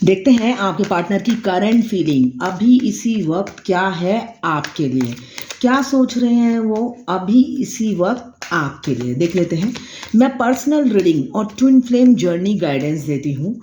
देखते हैं आपके पार्टनर की करंट फीलिंग अभी इसी वक्त क्या है आपके लिए। क्या सोच रहे हैं वो अभी इसी वक्त आपके लिए, देख लेते हैं। मैं पर्सनल रीडिंग और ट्विन फ्लेम जर्नी गाइडेंस देती हूँ।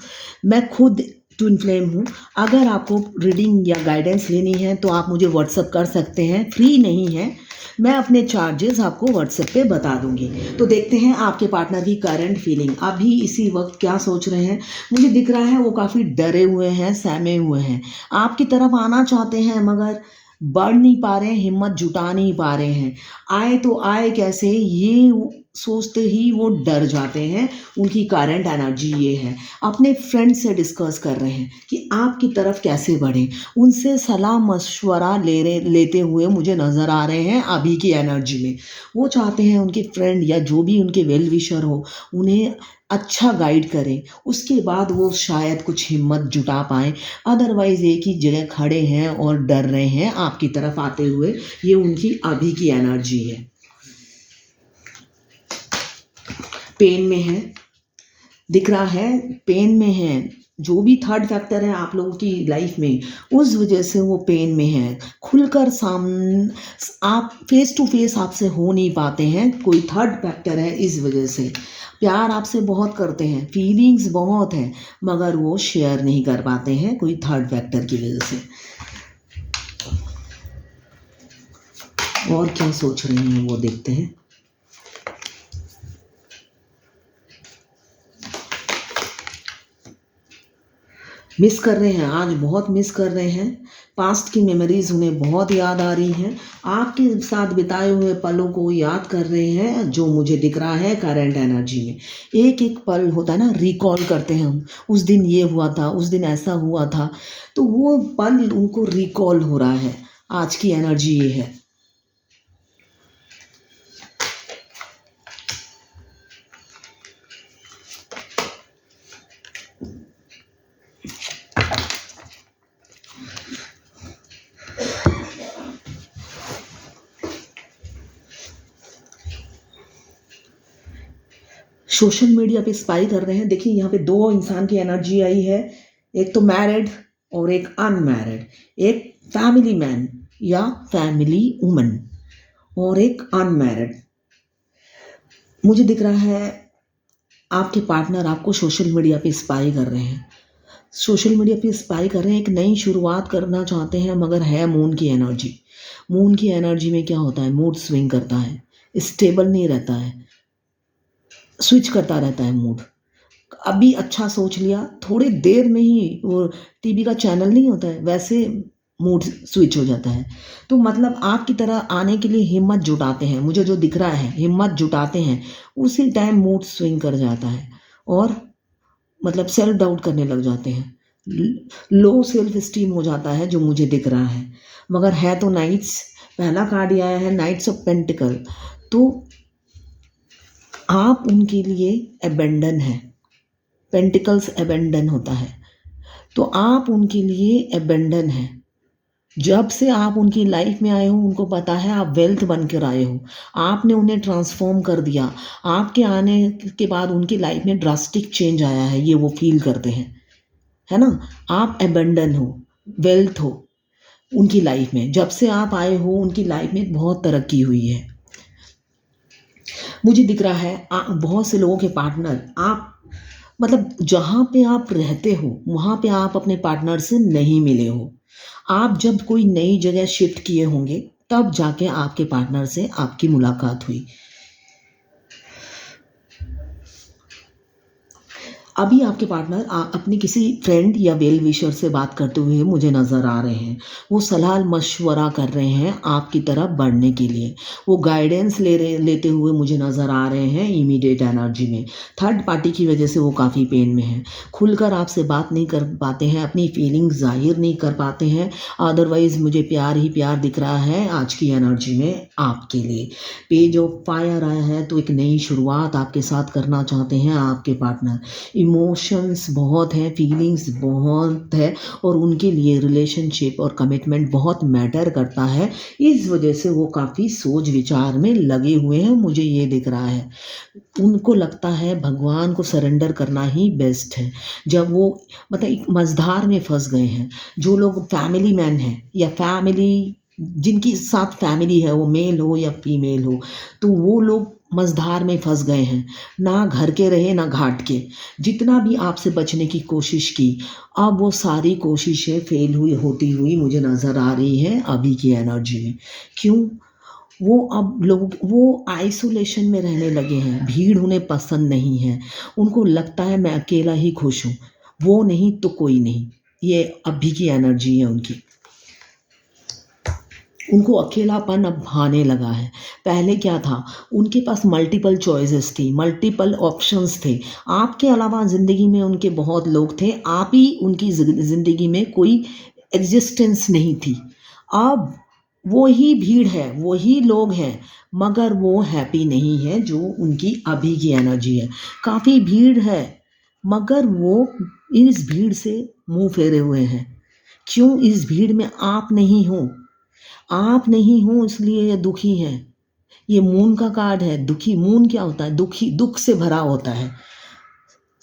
मैं खुद ट्विन फ्लेम हूँ। अगर आपको रीडिंग या गाइडेंस लेनी है तो आप मुझे व्हाट्सअप कर सकते हैं, फ्री नहीं है। मैं अपने चार्जेस आपको व्हाट्सएप पे बता दूंगी। तो देखते हैं आपके पार्टनर की करंट फीलिंग अभी इसी वक्त क्या सोच रहे हैं। मुझे दिख रहा है वो काफ़ी डरे हुए हैं, सहमे हुए हैं। आपकी तरफ आना चाहते हैं मगर बढ़ नहीं पा रहे हैं, हिम्मत जुटा नहीं पा रहे हैं। आए तो आए कैसे, ये सोचते ही वो डर जाते हैं। उनकी करंट एनर्जी ये है। अपने फ्रेंड से डिस्कस कर रहे हैं कि आपकी तरफ कैसे बढ़े। उनसे सलाह मशवरा लेते हुए मुझे नज़र आ रहे हैं अभी की एनर्जी में। वो चाहते हैं उनके फ्रेंड या जो भी उनके वेल विशर हो उन्हें अच्छा गाइड करें, उसके बाद वो शायद कुछ हिम्मत जुटा पाएँ। अदरवाइज़ एक ही जगह खड़े हैं और डर रहे हैं आपकी तरफ आते हुए। ये उनकी अभी की एनर्जी है। पेन में है, दिख रहा है, पेन में है। जो भी थर्ड फैक्टर है आप लोगों की लाइफ में, उस वजह से वो पेन में है। खुलकर आप फेस टू फेस आपसे हो नहीं पाते हैं, कोई थर्ड फैक्टर है इस वजह से। प्यार आपसे बहुत करते हैं, फीलिंग्स बहुत हैं, मगर वो शेयर नहीं कर पाते हैं कोई थर्ड फैक्टर की वजह से। और क्या सोच रहे हैं वो देखते हैं। मिस कर रहे हैं, आज बहुत मिस कर रहे हैं। पास्ट की मेमोरीज उन्हें बहुत याद आ रही हैं। आपके साथ बिताए हुए पलों को याद कर रहे हैं, जो मुझे दिख रहा है करंट एनर्जी में। एक एक पल होता है ना, रिकॉल करते हैं हम, उस दिन ये हुआ था, उस दिन ऐसा हुआ था, तो वो पल उनको रिकॉल हो रहा है। आज की एनर्जी ये है। सोशल मीडिया पे स्पाई कर रहे हैं। देखिए यहाँ पे दो इंसान की एनर्जी आई है, एक तो मैरिड और एक अनमैरिड, एक फैमिली मैन या फैमिली वुमन और एक अनमैरिड। मुझे दिख रहा है आपके पार्टनर आपको सोशल मीडिया पे स्पाई कर रहे हैं। सोशल मीडिया पे स्पाई कर रहे हैं, एक नई शुरुआत करना चाहते हैं, मगर है मून की एनर्जी। मून की एनर्जी में क्या होता है, मूड स्विंग करता है, स्टेबल नहीं रहता है, स्विच करता रहता है मूड। अभी अच्छा सोच लिया, थोड़ी देर में ही वो टीवी का चैनल नहीं होता है वैसे मूड स्विच हो जाता है। तो मतलब आपकी तरह आने के लिए हिम्मत जुटाते हैं, मुझे जो दिख रहा है हिम्मत जुटाते हैं, उसी टाइम मूड स्विंग कर जाता है और मतलब सेल्फ डाउट करने लग जाते हैं, लो सेल्फ स्टीम हो जाता है, जो मुझे दिख रहा है। मगर है तो नाइट्स, पहला कार्ड ही आया है नाइट्स ऑफ पेंटिकल। तो आप उनके लिए अबेंडन है, पेंटिकल्स अबेंडन होता है, तो आप उनके लिए अबेंडन है। जब से आप उनकी लाइफ में आए हो उनको पता है आप वेल्थ बनकर आए हो, आपने उन्हें ट्रांसफॉर्म कर दिया। आपके आने के बाद उनकी लाइफ में ड्रास्टिक चेंज आया है, ये वो फील करते हैं, है ना। आप अबेंडन हो, वेल्थ हो उनकी लाइफ में। जब से आप आए हो उनकी लाइफ में बहुत तरक्की हुई है। मुझे दिख रहा है बहुत से लोगों के पार्टनर, आप मतलब जहाँ पे आप रहते हो वहाँ पे आप अपने पार्टनर से नहीं मिले हो। आप जब कोई नई जगह शिफ्ट किए होंगे तब जाके आपके पार्टनर से आपकी मुलाकात हुई। अभी आपके पार्टनर अपनी किसी फ्रेंड या वेल विशर से बात करते हुए मुझे नज़र आ रहे हैं। वो सलाह मशवरा कर रहे हैं आपकी तरफ बढ़ने के लिए। वो गाइडेंस लेते हुए मुझे नज़र आ रहे हैं इमीडिएट एनर्जी में। थर्ड पार्टी की वजह से वो काफ़ी पेन में हैं, खुलकर आपसे बात नहीं कर पाते हैं, अपनी फीलिंग जाहिर नहीं कर पाते हैं। अदरवाइज़ मुझे प्यार ही प्यार दिख रहा है आज की एनर्जी में आपके लिए। पेज ऑफ फायर आया है, तो एक नई शुरुआत आपके साथ करना चाहते हैं आपके पार्टनर। इमोशंस बहुत हैं, फीलिंग्स बहुत है, और उनके लिए रिलेशनशिप और कमिटमेंट बहुत मैटर करता है। इस वजह से वो काफ़ी सोच विचार में लगे हुए हैं, मुझे ये दिख रहा है। उनको लगता है भगवान को सरेंडर करना ही बेस्ट है। जब वो मतलब एक मझधार में फंस गए हैं, जो लोग फैमिली मैन हैं या फैमिली जिनकी साथ फैमिली है, वो मेल हो या फीमेल हो, तो वो लोग मझधार में फंस गए हैं, ना घर के रहे ना घाट के। जितना भी आपसे बचने की कोशिश की, अब वो सारी कोशिशें फेल हुई होती हुई मुझे नज़र आ रही है अभी की एनर्जी में। क्यों? वो अब लोग वो आइसोलेशन में रहने लगे हैं, भीड़ उन्हें पसंद नहीं है, उनको लगता है मैं अकेला ही खुश हूँ, वो नहीं तो कोई नहीं। ये अभी की एनर्जी है उनकी। उनको अकेलापन अब भाने लगा है। पहले क्या था, उनके पास मल्टीपल चॉइसेस थी, मल्टीपल ऑप्शंस थे। आपके अलावा ज़िंदगी में उनके बहुत लोग थे, आप ही उनकी ज़िंदगी में कोई एग्जिस्टेंस नहीं थी। अब वो ही भीड़ है, वो ही लोग हैं, मगर वो हैप्पी नहीं है, जो उनकी अभी की एनर्जी है। काफ़ी भीड़ है, मगर वो इस भीड़ से मुंह फेरे हुए हैं। क्यों? इस भीड़ में आप नहीं हो, आप नहीं हो इसलिए ये दुखी है। ये मून का कार्ड है। दुखी मून क्या होता है? दुखी, दुख से भरा होता है।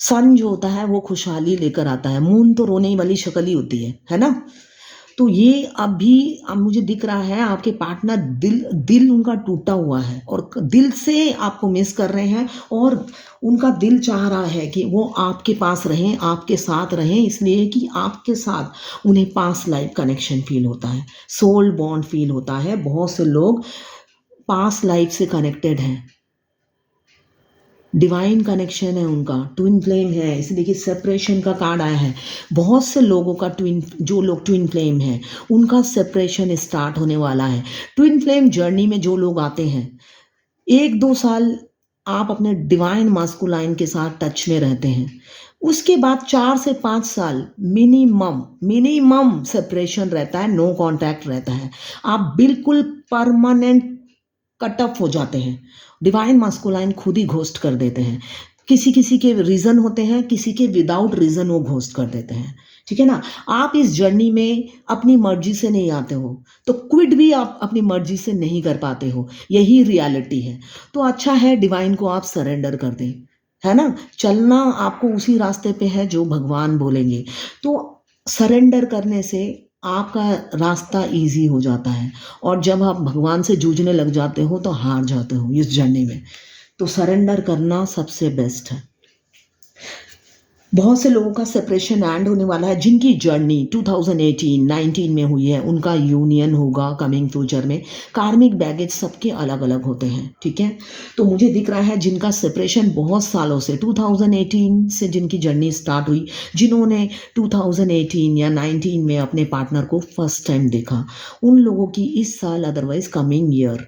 सन जो होता है वो खुशहाली लेकर आता है, मून तो रोने वाली शक्ल ही होती है ना। तो ये अभी अब मुझे दिख रहा है आपके पार्टनर दिल दिल उनका टूटा हुआ है, और दिल से आपको मिस कर रहे हैं, और उनका दिल चाह रहा है कि वो आपके पास रहें, आपके साथ रहें, इसलिए कि आपके साथ उन्हें पास्ट लाइफ कनेक्शन फील होता है, सोल बॉन्ड फील होता है। बहुत से लोग पास्ट लाइफ से कनेक्टेड हैं, डिवाइन कनेक्शन है उनका, ट्विन फ्लेम है, इसलिए कि सेपरेशन का कार्ड आया है। बहुत से लोगों का जो लोग ट्विन फ्लेम हैं, उनका सेपरेशन स्टार्ट होने वाला है। ट्विन फ्लेम जर्नी में जो लोग आते हैं, 1-2 साल आप अपने डिवाइन मास्कुलाइन के साथ टच में रहते हैं, उसके बाद 4 से 5 साल मिनिमम सेपरेशन रहता है, नो कांटेक्ट रहता है। आप बिल्कुल परमानेंट कट ऑफ हो जाते हैं। डिवाइन मास्कुलाइन खुद ही घोस्ट कर देते हैं। किसी किसी के रीज़न होते हैं, किसी के विदाउट रीज़न वो घोस्ट कर देते हैं, ठीक है ना। आप इस जर्नी में अपनी मर्जी से नहीं आते हो, तो क्विट भी आप अपनी मर्जी से नहीं कर पाते हो, यही रियलिटी है। तो अच्छा है डिवाइन को आप सरेंडर कर दें, है ना। चलना आपको उसी रास्ते पे है जो भगवान बोलेंगे। तो सरेंडर करने से आपका रास्ता इजी हो जाता है, और जब आप भगवान से जूझने लग जाते हो तो हार जाते हो इस जर्नी में। तो सरेंडर करना सबसे बेस्ट है। बहुत से लोगों का सेपरेशन एंड होने वाला है, जिनकी जर्नी 2018-19 में हुई है, उनका यूनियन होगा कमिंग फ्यूचर में। कार्मिक बैगेज सबके अलग अलग होते हैं, ठीक है। तो मुझे दिख रहा है जिनका सेपरेशन बहुत सालों से 2018 से जिनकी जर्नी स्टार्ट हुई, जिन्होंने 2018 या 19 में अपने पार्टनर को फर्स्ट टाइम देखा, उन लोगों की इस साल otherwise coming year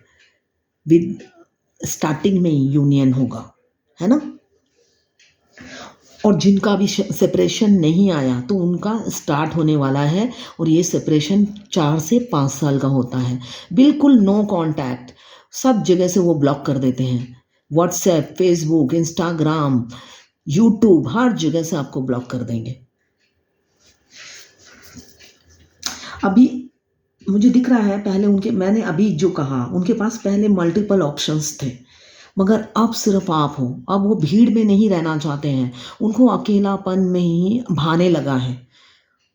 with starting में यूनियन होगा, है ना। और जिनका भी सेपरेशन नहीं आया तो उनका स्टार्ट होने वाला है, और ये सेपरेशन 4 से 5 साल का होता है। बिल्कुल नो कांटेक्ट, सब जगह से वो ब्लॉक कर देते हैं। व्हाट्सएप, फेसबुक, इंस्टाग्राम, यूट्यूब, हर जगह से आपको ब्लॉक कर देंगे। अभी मुझे दिख रहा है पहले उनके, मैंने अभी जो कहा, उनके पास पहले मल्टीपल ऑप्शंस थे, मगर अब सिर्फ आप हो। अब वो भीड़ में नहीं रहना चाहते हैं, उनको अकेलापन में ही भाने लगा है।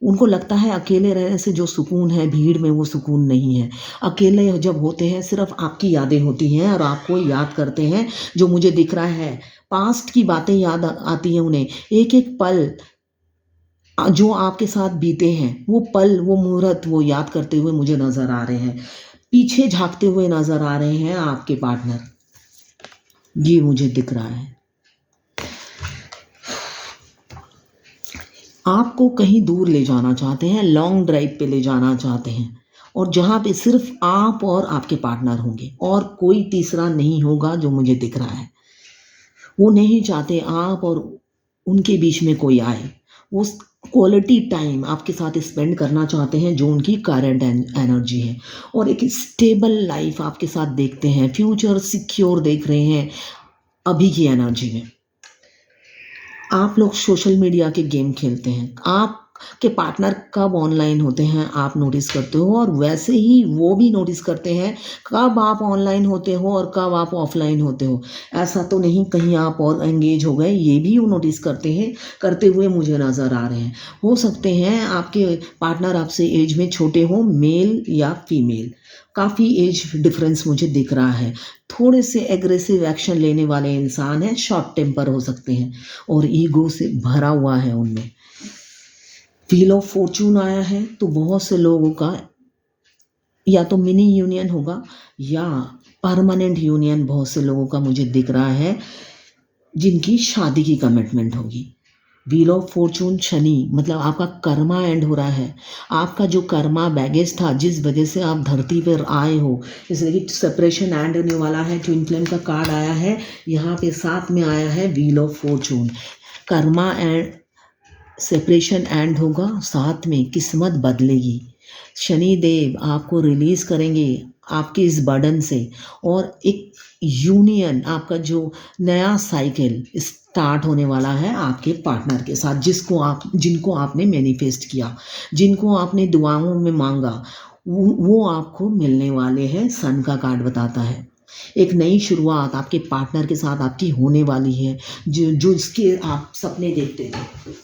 उनको लगता है अकेले रहने से जो सुकून है भीड़ में, वो सुकून नहीं है। अकेले जब होते हैं सिर्फ आपकी यादें होती हैं, और आपको याद करते हैं। जो मुझे दिख रहा है, पास्ट की बातें याद आती हैं उन्हें, एक एक पल जो आपके साथ बीते हैं, वो पल, वो मुहूर्त वो याद करते हुए मुझे नज़र आ रहे हैं। पीछे झांकते हुए नज़र आ रहे हैं आपके पार्टनर, ये मुझे दिख रहा है। आपको कहीं दूर ले जाना चाहते हैं, लॉन्ग ड्राइव पे ले जाना चाहते हैं, और जहाँ पे सिर्फ आप और आपके पार्टनर होंगे, और कोई तीसरा नहीं होगा, जो मुझे दिख रहा है। वो नहीं चाहते आप और उनके बीच में कोई आए। वो क्वालिटी टाइम आपके साथ स्पेंड करना चाहते हैं, जो उनकी करंट एनर्जी है, और एक स्टेबल लाइफ आपके साथ देखते हैं, फ्यूचर सिक्योर देख रहे हैं अभी की एनर्जी में। आप लोग सोशल मीडिया के गेम खेलते हैं, आपके पार्टनर कब ऑनलाइन होते हैं आप नोटिस करते हो, और वैसे ही वो भी नोटिस करते हैं कब आप ऑनलाइन होते हो और कब आप ऑफलाइन होते हो। ऐसा तो नहीं कहीं आप और एंगेज हो गए, ये भी वो नोटिस करते हैं, करते हुए मुझे नज़र आ रहे हैं। हो सकते हैं आपके पार्टनर आपसे एज में छोटे हों, मेल या फीमेल, काफ़ी एज डिफरेंस मुझे दिख रहा है। थोड़े से एग्रेसिव एक्शन लेने वाले इंसान हैं, शॉर्ट टेम्पर हो सकते हैं और ईगो से भरा हुआ है उनमें। व्हील ऑफ फॉर्चून आया है तो बहुत से लोगों का या तो मिनी यूनियन होगा या परमानेंट यूनियन बहुत से लोगों का मुझे दिख रहा है, जिनकी शादी की कमिटमेंट होगी। व्हील ऑफ फॉर्चून शनि, मतलब आपका कर्मा एंड हो रहा है। आपका जो कर्मा बैगेज था, जिस वजह से आप धरती पर आए हो, इसलिए कि सेपरेशन एंड होने वाला है। ट्विन फ्लेम का कार्ड आया है, यहाँ पे साथ में आया है wheel of Fortune. Karma and separation and होगा, साथ में किस्मत बदलेगी। शनि देव आपको रिलीज करेंगे आपके इस बर्डन से, और एक यूनियन, आपका जो नया साइकिल स्टार्ट होने वाला है आपके पार्टनर के साथ, जिनको आपने मैनिफेस्ट किया, जिनको आपने दुआओं में मांगा, वो आपको मिलने वाले हैं। सन का कार्ड बताता है एक नई शुरुआत आपके पार्टनर के साथ आपकी होने वाली है, जो इसके आप सपने देखते थे।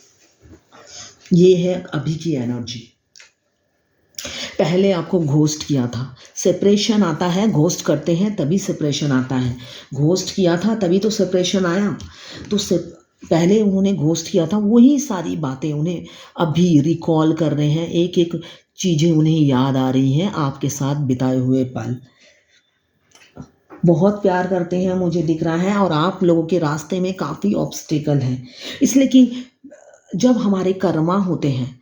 ये है अभी की एनर्जी। पहले आपको घोस्ट किया था, सेपरेशन आता है, घोस्ट करते हैं तभी सेपरेशन आता है। घोस्ट किया था तभी तो सेपरेशन आया। तो पहले उन्होंने घोस्ट किया था, वही सारी बातें उन्हें अभी रिकॉल कर रहे हैं, एक एक चीज़ें उन्हें याद आ रही हैं आपके साथ बिताए हुए पल। बहुत प्यार करते हैं मुझे दिख रहा है, और आप लोगों के रास्ते में काफ़ी ऑब्स्टिकल हैं, इसलिए कि जब हमारे कर्मा होते हैं,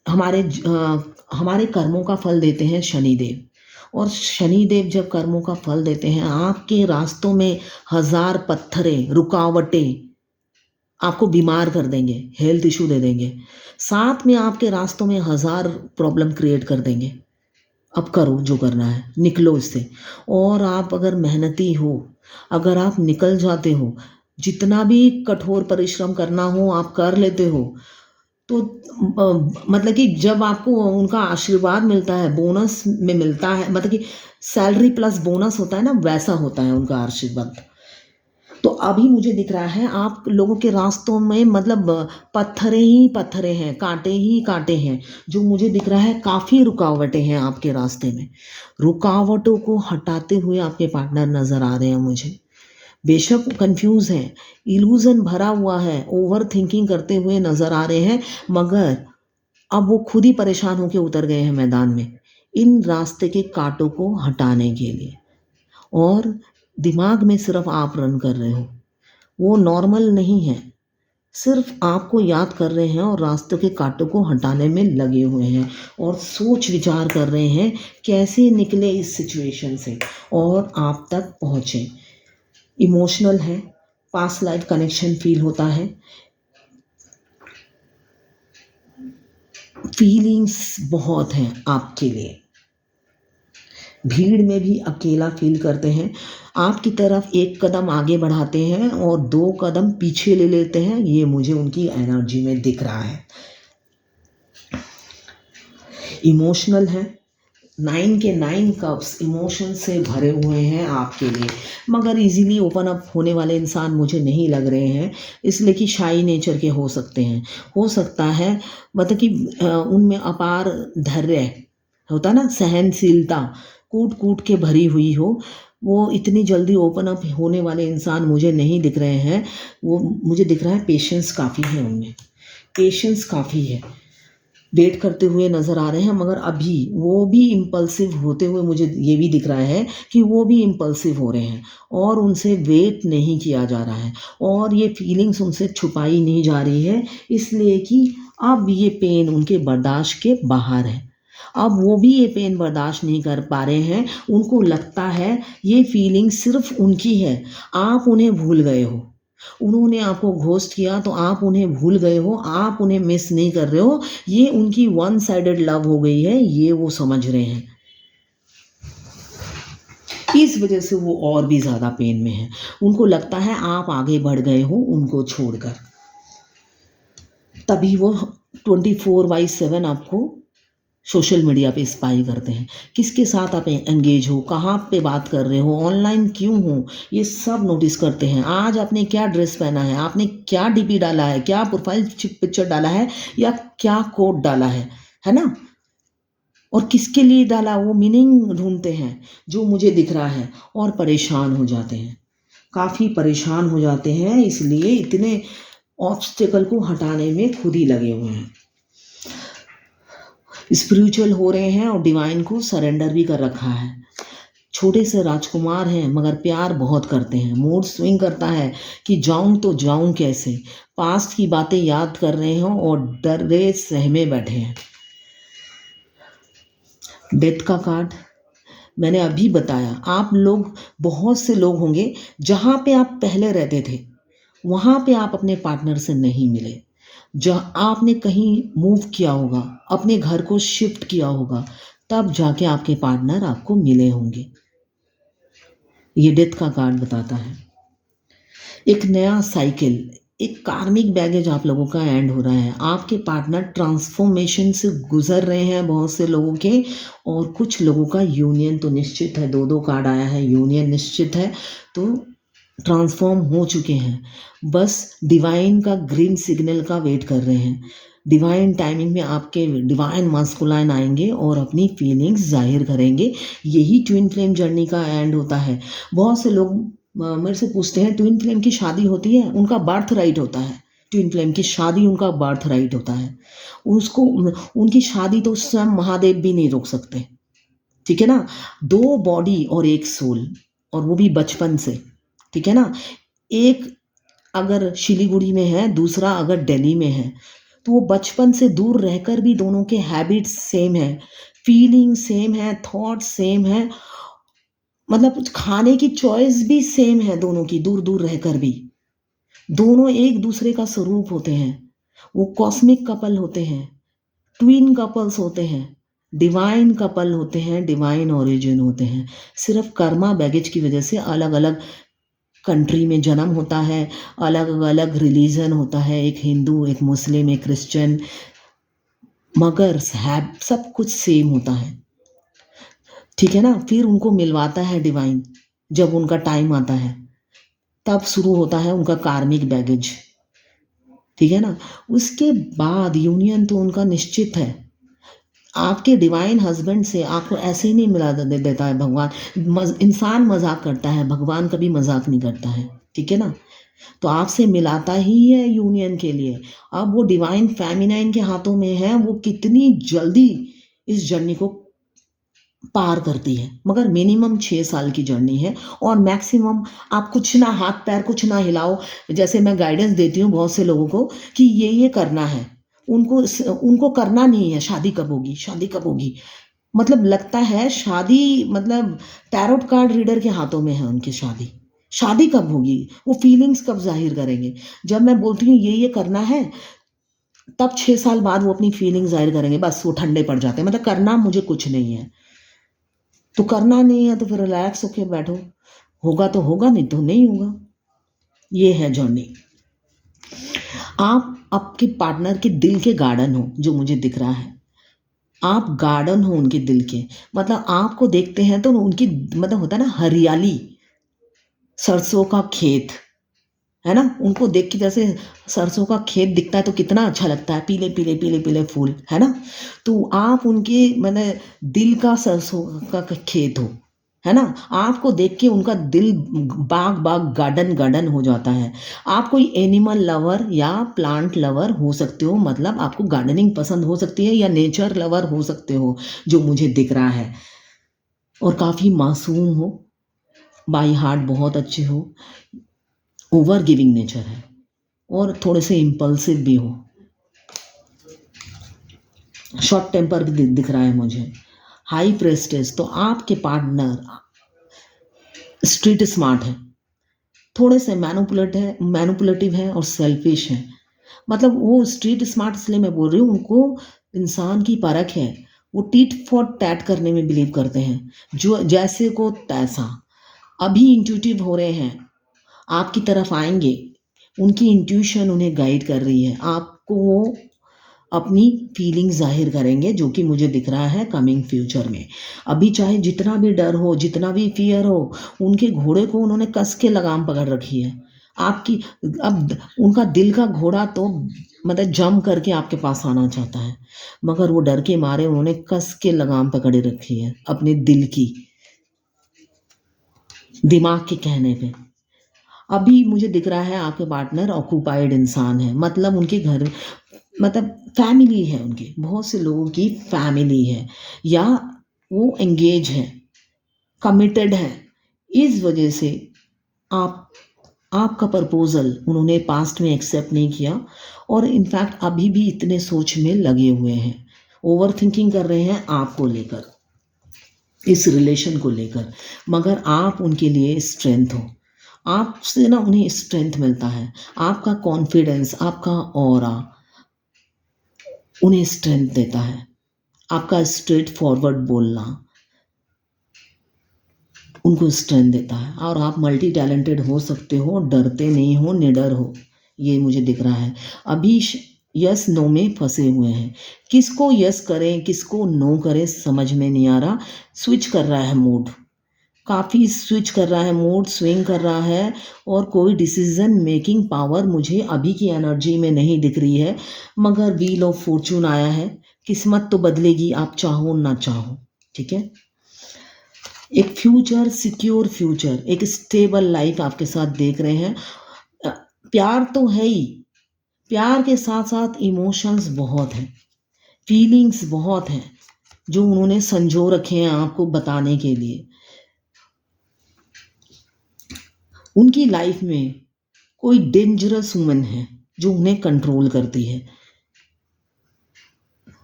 हमारे कर्मों का फल देते हैं शनिदेव, और शनिदेव जब कर्मों का फल देते हैं, आपके रास्तों में हजार पत्थरें, रुकावटें आपको बीमार कर देंगे, हेल्थ इशू दे देंगे, साथ में आपके रास्तों में हजार प्रॉब्लम क्रिएट कर देंगे। अब करो जो करना है, निकलो इससे। और आप अगर मेहनती हो, अगर आप निकल जाते हो, जितना भी कठोर परिश्रम करना हो आप कर लेते हो, तो मतलब कि जब आपको उनका आशीर्वाद मिलता है, बोनस में मिलता है, मतलब कि सैलरी प्लस बोनस होता है ना, वैसा होता है उनका आशीर्वाद। तो अभी मुझे दिख रहा है आप लोगों के रास्तों में मतलब पत्थरें ही पत्थरें हैं, कांटे ही कांटे हैं, जो मुझे दिख रहा है काफ़ी रुकावटें हैं आपके रास्ते में। रुकावटों को हटाते हुए आपके पार्टनर नज़र आ रहे हैं मुझे। बेशक कंफ्यूज हैं, इल्यूजन भरा हुआ है, ओवर थिंकिंग करते हुए नज़र आ रहे हैं, मगर अब वो खुद ही परेशान होकर उतर गए हैं मैदान में इन रास्ते के कांटों को हटाने के लिए। और दिमाग में सिर्फ आप रन कर रहे हो, वो नॉर्मल नहीं है, सिर्फ आपको याद कर रहे हैं और रास्तों के कांटों को हटाने में लगे हुए हैं, और सोच विचार कर रहे हैं कैसे निकले इस सिचुएशन से और आप तक पहुँचे। इमोशनल है, पास्ट लाइफ कनेक्शन फील होता है, फीलिंग्स बहुत हैं आपके लिए। भीड़ में भी अकेला फील करते हैं, आपकी तरफ एक कदम आगे बढ़ाते हैं और 2 कदम पीछे ले लेते हैं, ये मुझे उनकी एनर्जी में दिख रहा है। इमोशनल है, 9 के 9 कप्स इमोशन से भरे हुए हैं आपके लिए, मगर इजीली ओपन अप होने वाले इंसान मुझे नहीं लग रहे हैं, इसलिए कि शाई नेचर के हो सकते हैं। हो सकता है मतलब कि उनमें अपार धैर्य होता ना, सहनशीलता कूट कूट के भरी हुई हो, वो इतनी जल्दी ओपन अप होने वाले इंसान मुझे नहीं दिख रहे हैं। वो मुझे दिख रहा है पेशेंस काफ़ी है उनमें, पेशेंस काफ़ी है, वेट करते हुए नज़र आ रहे हैं, मगर अभी वो भी इम्पल्सिव होते हुए मुझे ये भी दिख रहा है कि वो भी इम्पल्सिव हो रहे हैं और उनसे वेट नहीं किया जा रहा है, और ये फीलिंग्स उनसे छुपाई नहीं जा रही है, इसलिए कि अब ये पेन उनके बर्दाश्त के बाहर है। अब वो भी ये पेन बर्दाश्त नहीं कर पा रहे हैं, उनको लगता है ये फीलिंग सिर्फ उनकी है, आप उन्हें भूल गए हो। उन्होंने आपको घोस्ट किया तो आप उन्हें भूल गए हो, आप उन्हें मिस नहीं कर रहे हो, ये उनकी वन साइडेड लव हो गई है, ये वो समझ रहे हैं। इस वजह से वो और भी ज़्यादा पेन में है, उनको लगता है आप आगे बढ़ गए हो उनको छोड़कर। तभी वो 24/7 आपको सोशल मीडिया पे स्पाई करते हैं। किसके साथ आप एंगेज हो, कहाँ पे बात कर रहे हो, ऑनलाइन क्यों हो, ये सब नोटिस करते हैं। आज आपने क्या ड्रेस पहना है, आपने क्या डीपी डाला है, क्या प्रोफाइल पिक्चर डाला है, या क्या कोड डाला है ना, और किसके लिए डाला, वो मीनिंग ढूंढते हैं जो मुझे दिख रहा है, और परेशान हो जाते हैं, काफ़ी परेशान हो जाते हैं। इसलिए इतने ऑब्स्टेकल को हटाने में खुद ही लगे हुए हैं। स्पिरिचुअल हो रहे हैं और डिवाइन को सरेंडर भी कर रखा है। छोटे से राजकुमार हैं मगर प्यार बहुत करते हैं। मूड स्विंग करता है कि जाऊं तो जाऊं कैसे। पास्ट की बातें याद कर रहे हैं और डरे सहमे बैठे हैं। डेथ का कार्ड मैंने अभी बताया। आप लोग, बहुत से लोग होंगे जहाँ पे आप पहले रहते थे वहाँ पे आप अपने पार्टनर से नहीं मिले। जहाँ आपने कहीं मूव किया होगा, अपने घर को शिफ्ट किया होगा, तब जाके आपके पार्टनर आपको मिले होंगे। ये डेथ का कार्ड बताता है। एक नया साइकिल, एक कार्मिक बैगेज आप लोगों का एंड हो रहा है। आपके पार्टनर ट्रांसफॉर्मेशन से गुजर रहे हैं बहुत से लोगों के, और कुछ लोगों का यूनियन तो निश्चित है। 2-2 कार्ड आया है, यूनियन निश्चित है, तो ट्रांसफॉर्म हो चुके हैं। बस डिवाइन का ग्रीन सिग्नल का वेट कर रहे हैं। डिवाइन टाइमिंग में आपके डिवाइन मास्कुलाइन आएंगे और अपनी फीलिंग्स जाहिर करेंगे। यही ट्विन फ्लेम जर्नी का एंड होता है। बहुत से लोग मेरे से पूछते हैं, ट्विन फ्लेम की शादी होती है? उनका बर्थ राइट होता है। ट्विन फ्लेम की शादी उनका बर्थ राइट होता है। उसको, उनकी शादी तो स्वयं महादेव भी नहीं रोक सकते, ठीक है ना। 2 बॉडी और 1 सोल, और वो भी बचपन से, ठीक है ना। एक अगर शिलीगुड़ी में है, दूसरा अगर दिल्ली में है, तो वो बचपन से दूर रहकर भी दोनों के हैबिट्स सेम है, फीलिंग सेम है, थॉट सेम है, मतलब खाने की चॉइस भी सेम है दोनों की, दूर दूर रहकर भी। दोनों एक दूसरे का स्वरूप होते हैं। वो कॉस्मिक कपल होते हैं, ट्विन कपल्स होते हैं, डिवाइन कपल होते हैं, डिवाइन ओरिजिन होते हैं। सिर्फ कर्मा बैगेज की वजह से अलग अलग कंट्री में जन्म होता है, अलग अलग रिलीजन होता है, एक हिंदू, एक मुस्लिम, एक क्रिश्चियन, मगर सब कुछ सेम होता है, ठीक है ना। फिर उनको मिलवाता है डिवाइन। जब उनका टाइम आता है तब शुरू होता है उनका कार्मिक बैगेज, ठीक है ना। उसके बाद यूनियन तो उनका निश्चित है। आपके डिवाइन हस्बैंड से आपको ऐसे ही नहीं मिला देता है भगवान। इंसान मजाक करता है, भगवान कभी मजाक नहीं करता है, ठीक है ना। तो आपसे मिलाता ही है यूनियन के लिए। अब वो डिवाइन फेमिनाइन के हाथों में है, वो कितनी जल्दी इस जर्नी को पार करती है। मगर मिनिमम 6 साल की जर्नी है, और मैक्सिमम आप कुछ ना, हाथ पैर कुछ ना हिलाओ। जैसे मैं गाइडेंस देती हूँ बहुत से लोगों को कि ये करना है, उनको उनको करना नहीं है। शादी कब होगी, शादी कब होगी, मतलब लगता है शादी, मतलब टैरोट कार्ड रीडर के हाथों में है उनकी शादी। शादी कब होगी, वो फीलिंग्स कब जाहिर करेंगे। जब मैं बोलती हूँ ये करना है, तब 6 साल बाद वो अपनी फीलिंग जाहिर करेंगे। बस वो ठंडे पड़ जाते हैं, मतलब करना मुझे कुछ नहीं है। तो करना नहीं है तो फिर रिलैक्स होके बैठो, होगा तो होगा, नहीं तो नहीं होगा। ये है जर्नी। आप आपके पार्टनर के दिल के गार्डन हो, जो मुझे दिख रहा है। आप गार्डन हो उनके दिल के, मतलब आपको देखते हैं तो उनकी, मतलब होता है ना हरियाली, सरसों का खेत, है ना। उनको देख के जैसे सरसों का खेत दिखता है तो कितना अच्छा लगता है, पीले पीले पीले पीले फूल, है ना। तो आप उनके, मतलब दिल का सरसों का खेत हो, है ना। आपको देख के उनका दिल बाग बाग, गार्डन गार्डन हो जाता है। आप कोई एनिमल लवर या प्लांट लवर हो सकते हो, मतलब आपको गार्डनिंग पसंद हो सकती है, या नेचर लवर हो सकते हो, जो मुझे दिख रहा है। और काफ़ी मासूम हो, बाई हार्ट बहुत अच्छे हो, ओवर गिविंग नेचर है, और थोड़े से इम्पल्सिव भी हो। शॉर्ट टेम्पर भी दिख रहा है मुझे। हाई प्रेस्टेज, तो आपके पार्टनर स्ट्रीट स्मार्ट है, थोड़े से मैनुपुलेटिव है और सेल्फिश है। मतलब वो स्ट्रीट स्मार्ट इसलिए मैं बोल रही हूँ, उनको इंसान की परख है। वो टीट फॉर टैट करने में बिलीव करते हैं, जो जैसे को तैसा। अभी इंट्यूटिव हो रहे हैं, आपकी तरफ आएंगे, उनकी इंट्यूशन उन्हें गाइड कर रही है। आपको को वो अपनी फीलिंग जाहिर करेंगे, जो कि मुझे दिख रहा है कमिंग फ्यूचर में। अभी चाहे जितना भी डर हो, जितना भी फियर हो, उनके घोड़े को उन्होंने कस के लगाम पकड़ रखी है आपकी। अब उनका दिल का घोड़ा तो मतलब जम करके आपके पास आना चाहता है, मगर वो डर के मारे उन्होंने कस के लगाम पकड़े रखी है अपने दिल की, दिमाग के कहने पे। अभी मुझे दिख रहा है आपके पार्टनर ऑक्यूपाइड इंसान है, मतलब उनके घर, मतलब फैमिली है, उनके बहुत से लोगों की फैमिली है, या वो एंगेज है, कमिटेड है। इस वजह से आप आपका प्रपोजल उन्होंने पास्ट में एक्सेप्ट नहीं किया, और इनफैक्ट अभी भी इतने सोच में लगे हुए हैं, ओवर थिंकिंग कर रहे हैं आपको लेकर, इस रिलेशन को लेकर। मगर आप उनके लिए स्ट्रेंथ हो, आपसे ना उन्हें स्ट्रेंथ मिलता है, आपका कॉन्फिडेंस, आपका ऑरा उन्हें स्ट्रेंथ देता है, आपका स्ट्रेट फॉरवर्ड बोलना उनको स्ट्रेंथ देता है। और आप मल्टी टैलेंटेड हो सकते हो, डरते नहीं हो, निडर हो, ये मुझे दिख रहा है। अभी यस नो में फंसे हुए हैं, किसको यस करें किसको नो करें समझ में नहीं आ रहा। स्विच कर रहा है मूड, काफ़ी स्विच कर रहा है मूड, स्विंग कर रहा है, और कोई डिसीजन मेकिंग पावर मुझे अभी की एनर्जी में नहीं दिख रही है। मगर व्हील ऑफ फॉर्चून आया है, किस्मत तो बदलेगी, आप चाहो ना चाहो, ठीक है। एक फ्यूचर, सिक्योर फ्यूचर, एक स्टेबल लाइफ आपके साथ देख रहे हैं। प्यार तो है ही, प्यार के साथ साथ इमोशंस बहुत हैं, फीलिंग्स बहुत हैं, जो उन्होंने संजो रखे हैं आपको बताने के लिए। उनकी लाइफ में कोई डेंजरस वुमन है जो उन्हें कंट्रोल करती है,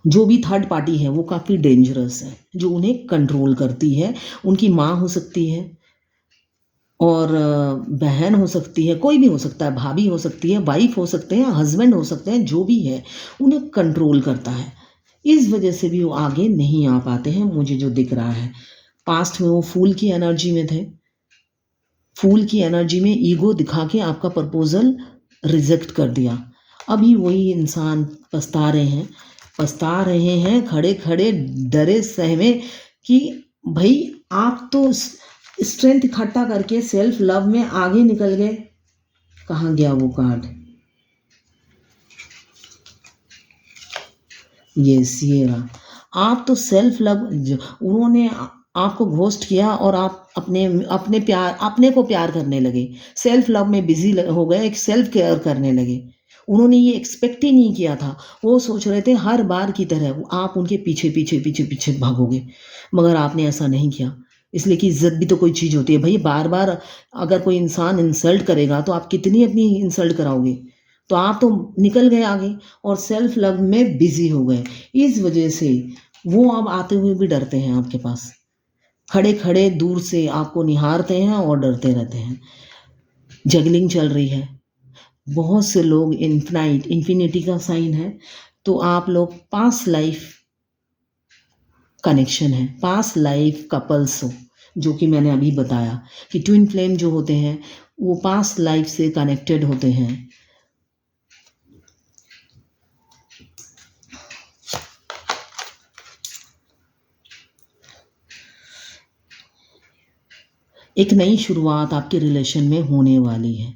जो भी थर्ड पार्टी है वो काफ़ी डेंजरस है, जो उन्हें कंट्रोल करती है। उनकी माँ हो सकती है, और बहन हो सकती है, कोई भी हो सकता है, भाभी हो सकती है, वाइफ हो सकते हैं, हस्बैंड हो सकते हैं, जो भी है उन्हें कंट्रोल करता है। इस वजह से भी वो आगे नहीं आ पाते हैं, मुझे जो दिख रहा है। पास्ट में वो फूल की एनर्जी में थे, फूल की एनर्जी में ईगो दिखा के आपका प्रपोजल रिजेक्ट कर दिया। अभी वही इंसान पछता रहे हैं खड़े खड़े, डरे सहमे, कि भाई आप तो स्ट्रेंथ इकट्ठा करके सेल्फ लव में आगे निकल गए। कहाँ गया वो कार्ड? ये रहा। आप तो सेल्फ लव, उन्होंने आपको घोस्ट किया, और आप अपने को प्यार करने लगे, सेल्फ लव में बिजी हो गए, एक सेल्फ केयर करने लगे। उन्होंने ये एक्सपेक्ट ही नहीं किया था, वो सोच रहे थे हर बार की तरह आप उनके पीछे पीछे पीछे पीछे भागोगे, मगर आपने ऐसा नहीं किया। इसलिए कि इज्जत भी तो कोई चीज़ होती है भाई, बार बार अगर कोई इंसान इंसल्ट करेगा तो आप कितनी अपनी इंसल्ट कराओगे। तो आप तो निकल गए आगे और सेल्फ लव में बिजी हो गए। इस वजह से वो अब आते हुए भी डरते हैं आपके पास, खड़े खड़े दूर से आपको निहारते हैं और डरते रहते हैं। जगलिंग चल रही है, बहुत से लोग इन्फिनिटी का साइन है, तो आप लोग पास्ट लाइफ कनेक्शन है, पास्ट लाइफ कपल्स हो, जो कि मैंने अभी बताया कि ट्विन फ्लेम जो होते हैं वो पास्ट लाइफ से कनेक्टेड होते हैं। एक नई शुरुआत आपके रिलेशन में होने वाली है,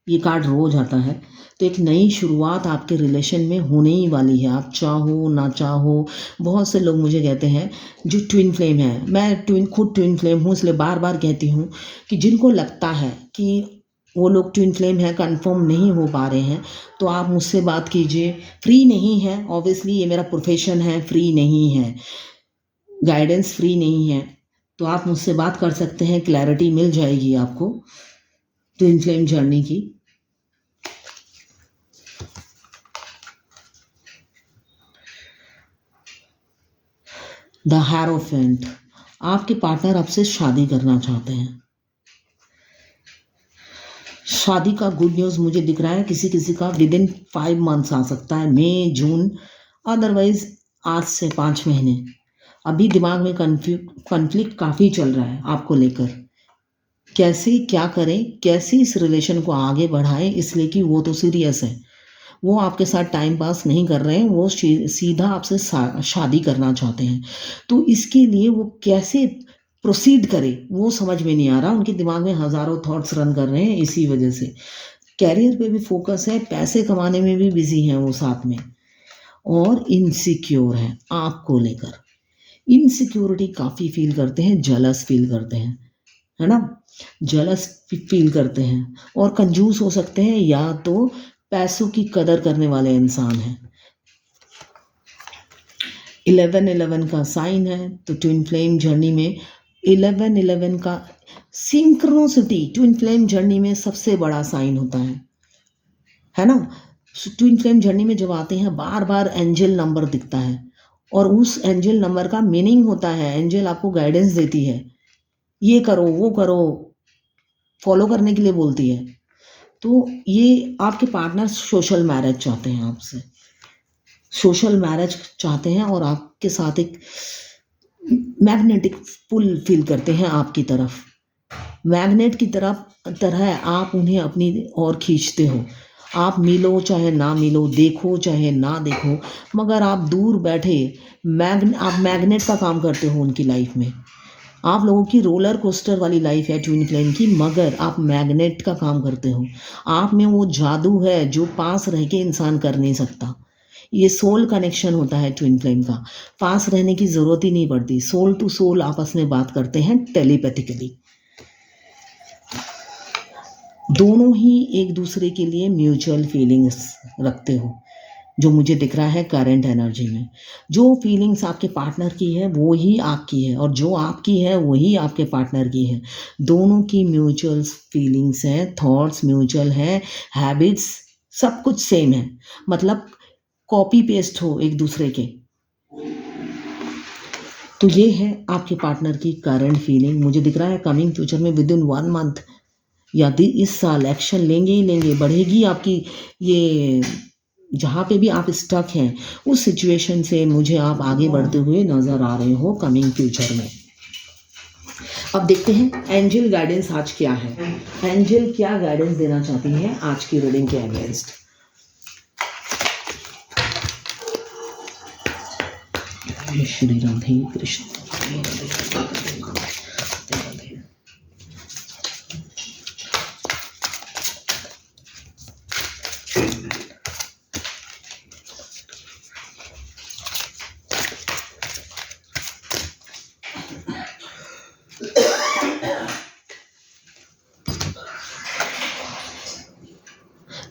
ये कार्ड रोज आता है, तो एक नई शुरुआत आपके रिलेशन में होने ही वाली है, आप चाहो ना चाहो। बहुत से लोग मुझे कहते हैं जो ट्विन फ्लेम है, मैं खुद ट्विन फ्लेम हूँ, इसलिए बार बार कहती हूँ कि जिनको लगता है कि वो लोग ट्विन फ्लेम है, कंफर्म नहीं हो पा रहे हैं, तो आप मुझसे बात कीजिए। फ्री नहीं है, ऑब्वियसली ये मेरा प्रोफेशन है, फ्री नहीं है, गाइडेंस फ्री नहीं है, तो आप मुझसे बात कर सकते हैं, क्लैरिटी मिल जाएगी आपको ट्विन फ्लेम जर्नी की। द हैरोफेंट, आपके पार्टनर आपसे शादी करना चाहते हैं। शादी का गुड न्यूज़ मुझे दिख रहा है, किसी किसी का विद इन 5 मंथ्स आ सकता है, मई जून, अदरवाइज आज से 5 महीने। अभी दिमाग में कन्फ्लिक्ट काफ़ी चल रहा है आपको लेकर, कैसे क्या करें, कैसे इस रिलेशन को आगे बढ़ाएं, इसलिए कि वो तो सीरियस है, वो आपके साथ टाइम पास नहीं कर रहे हैं, वो सीधा आपसे शादी करना चाहते हैं। तो इसके लिए वो कैसे प्रोसीड करे वो समझ में नहीं आ रहा, उनके दिमाग में हज़ारों थॉट्स रन कर रहे हैं इसी वजह से। कैरियर पे भी फोकस है, पैसे कमाने में भी बिजी हैं वो साथ में, और इनसिक्योर हैं आपको लेकर। इनसिक्योरिटी काफ़ी फील करते हैं, जलस फील करते हैं, है ना, जलस फील करते हैं, और कंजूस हो सकते हैं, या तो पैसों की कदर करने वाले इंसान हैं। 11-11 का साइन है, तो ट्विन फ्लेम जर्नी में 11-11 का सिंक्रोनिसिटी ट्विन फ्लेम जर्नी में सबसे बड़ा साइन होता है ना। ट्विन फ्लेम जर्नी में जब आते हैं बार बार एंजल नंबर दिखता है, और उस एंजल नंबर का मीनिंग होता है, एंजल आपको गाइडेंस देती है, ये करो वो करो, फॉलो करने के लिए बोलती है। तो ये आपके पार्टनर सोशल मैरिज चाहते हैं आपसे, सोशल मैरिज चाहते हैं, और आपके साथ एक मैग्नेटिक पुल फील करते हैं आपकी तरफ, मैग्नेट की तरह आप उन्हें अपनी ओर खींचते हो। आप मिलो चाहे ना मिलो, देखो चाहे ना देखो, मगर आप दूर बैठे आप मैग्नेट का काम करते हो उनकी लाइफ में। आप लोगों की रोलर कोस्टर वाली लाइफ है ट्विन फ्लेम की, मगर आप मैग्नेट का काम करते हो। आप में वो जादू है जो पास रह के इंसान कर नहीं सकता। ये सोल कनेक्शन होता है ट्विन फ्लेम का, पास रहने की ज़रूरत ही नहीं पड़ती, सोल टू सोल आपस में बात करते हैं टेलीपैथिकली। दोनों ही एक दूसरे के लिए म्यूचुअल फीलिंग्स रखते हो, जो मुझे दिख रहा है करंट एनर्जी में। जो फीलिंग्स आपके पार्टनर की है वो ही आपकी है, और जो आपकी है वही आपके पार्टनर की है। दोनों की म्यूचुअल फीलिंग्स हैं, थॉट्स म्यूचुअल हैं, हैबिट्स सब कुछ सेम है, मतलब कॉपी पेस्ट हो एक दूसरे के। तो ये है आपके पार्टनर की करंट फीलिंग। मुझे दिख रहा है कमिंग फ्यूचर में विद इन 1 मंथ या इस साल एक्शन लेंगे ही लेंगे, बढ़ेगी आपकी ये, जहाँ पे भी आप स्टक हैं उस सिचुएशन से मुझे आप आगे बढ़ते हुए नज़र आ रहे हो कमिंग फ्यूचर में। अब देखते हैं एंजल गाइडेंस आज क्या है, एंजल क्या गाइडेंस देना चाहती है आज की रीडिंग के अगेंस्ट। श्री राधे कृष्ण।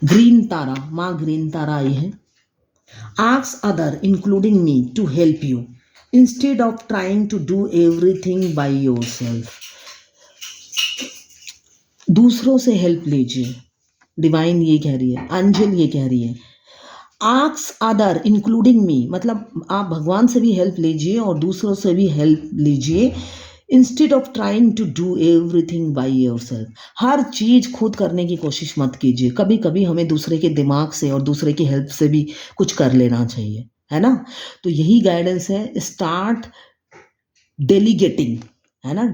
ग्रीन तारा, माँ ग्रीन तारा आई है। Ask other, including me, to help you instead of trying to do everything by yourself. दूसरों से हेल्प लीजिए, डिवाइन ये कह रही है, अंजल ये कह रही है। आस्क अदर इंक्लूडिंग मी, मतलब आप भगवान से भी हेल्प लीजिए और दूसरों से भी हेल्प लीजिए, instead of trying to do everything by yourself. हर चीज़ खुद करने की कोशिश मत कीजिए, कभी कभी हमें दूसरे के दिमाग से और दूसरे की हेल्प से भी कुछ कर लेना चाहिए, है ना। तो यही गाइडेंस है, स्टार्ट डेलीगेटिंग, है ना,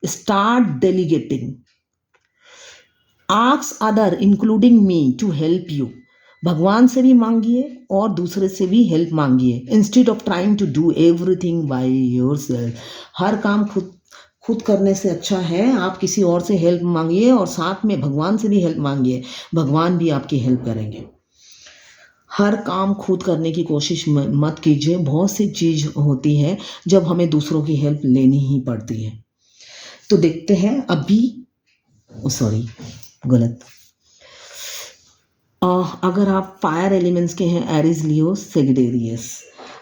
start delegating. Ask other including me to help you, भगवान से भी मांगिए और दूसरे से भी हेल्प मांगिए, instead of trying to do everything by yourself. हर काम खुद करने से अच्छा है आप किसी और से हेल्प मांगिए, और साथ में भगवान से भी हेल्प मांगिए, भगवान भी आपकी हेल्प करेंगे। हर काम खुद करने की कोशिश मत कीजिए, बहुत सी चीज़ होती है जब हमें दूसरों की हेल्प लेनी ही पड़ती है। तो देखते हैं अभी, सॉरी गलत, अगर आप फायर एलिमेंट्स के हैं एरीज लियो सेजिटेरियस,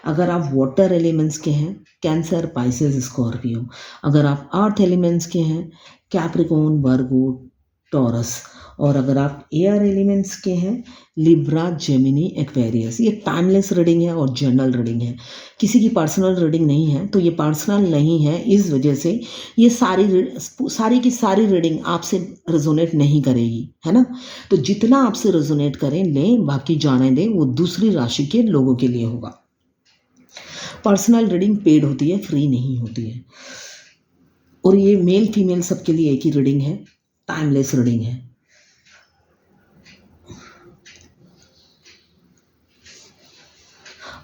अगर आप वाटर एलिमेंट्स के हैं कैंसर पाइसेस स्कॉर्पियो, अगर आप अर्थ एलिमेंट्स के हैं कैप्रिकॉर्न वर्गो टॉरस, और अगर आप एयर एलिमेंट्स के हैं लिब्रा जेमिनी एक्वेरियस। ये टाइमलेस रीडिंग है और जनरल रीडिंग है, किसी की पर्सनल रीडिंग नहीं है। तो ये पर्सनल नहीं है, इस वजह से ये सारी की सारी रीडिंग आपसे रेजोनेट नहीं करेगी, है ना। तो जितना आपसे रेजोनेट करें लें, बाकी जाने दें, वो दूसरी राशि के लोगों के लिए होगा। पर्सनल रीडिंग पेड होती है, फ्री नहीं होती है, और ये मेल फीमेल सबके लिए एक ही रीडिंग है, टाइमलेस रीडिंग है।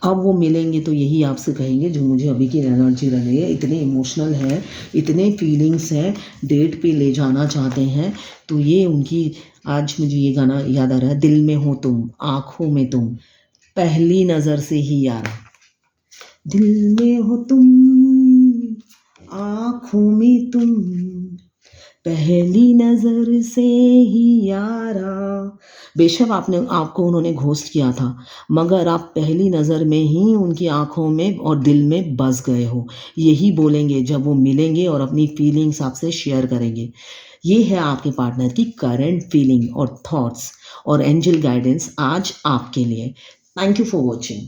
अब वो मिलेंगे तो यही आपसे कहेंगे जो मुझे अभी की एनर्जी लग रही है, इतने इमोशनल है, इतने फीलिंग्स हैं, डेट पे ले जाना चाहते हैं। तो ये उनकी, आज मुझे ये गाना याद आ रहा है, दिल में हो तुम, आँखों में तुम, पहली नज़र से ही यारा। दिल में हो तुम, आँखों में तुम, पहली नज़र से ही यारा। बेशक आपको उन्होंने घोस्ट किया था, मगर आप पहली नज़र में ही उनकी आँखों में और दिल में बस गए हो। यही बोलेंगे जब वो मिलेंगे और अपनी फीलिंग्स आपसे शेयर करेंगे। ये है आपके पार्टनर की करंट फीलिंग और थॉट्स और एंजल गाइडेंस आज आपके लिए। Thank you for watching.